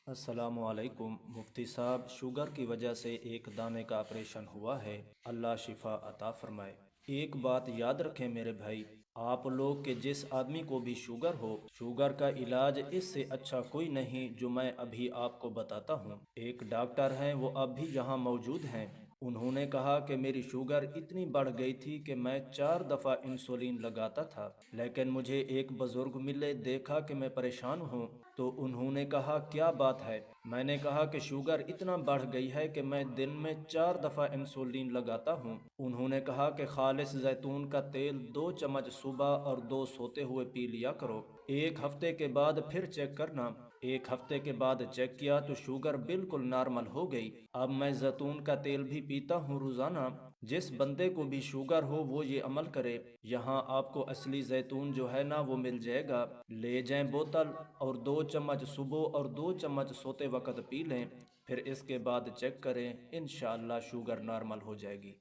السلام علیکم مفتی صاحب، شوگر کی وجہ سے ایک دانے کا آپریشن ہوا ہے، اللہ شفا عطا فرمائے۔ ایک بات یاد رکھیں میرے بھائی، آپ لوگ کے جس آدمی کو بھی شوگر ہو، شوگر کا علاج اس سے اچھا کوئی نہیں جو میں ابھی آپ کو بتاتا ہوں۔ ایک ڈاکٹر ہیں، وہ اب بھی یہاں موجود ہیں۔ انہوں نے کہا کہ میری شوگر اتنی بڑھ گئی تھی کہ میں 4 دفعہ انسولین لگاتا تھا، لیکن مجھے ایک بزرگ ملے، دیکھا کہ میں پریشان ہوں تو انہوں نے کہا کیا بات ہے؟ میں نے کہا کہ شوگر اتنا بڑھ گئی ہے کہ میں دن میں 4 دفعہ انسولین لگاتا ہوں۔ انہوں نے کہا کہ خالص زیتون کا تیل 2 چمچ صبح اور 2 سوتے ہوئے پی لیا کرو، 1 ہفتے کے بعد پھر چیک کرنا۔ 1 ہفتے کے بعد چیک کیا تو شوگر بالکل نارمل ہو گئی۔ اب میں زیتون کا تیل بھی پیتا ہوں روزانہ۔ جس بندے کو بھی شوگر ہو وہ یہ عمل کرے، یہاں آپ کو اصلی زیتون جو ہے نا وہ مل جائے گا، لے جائیں بوتل اور 2 چمچ صبح اور 2 چمچ سوتے وقت پی لیں، پھر اس کے بعد چیک کریں، انشاءاللہ شوگر نارمل ہو جائے گی۔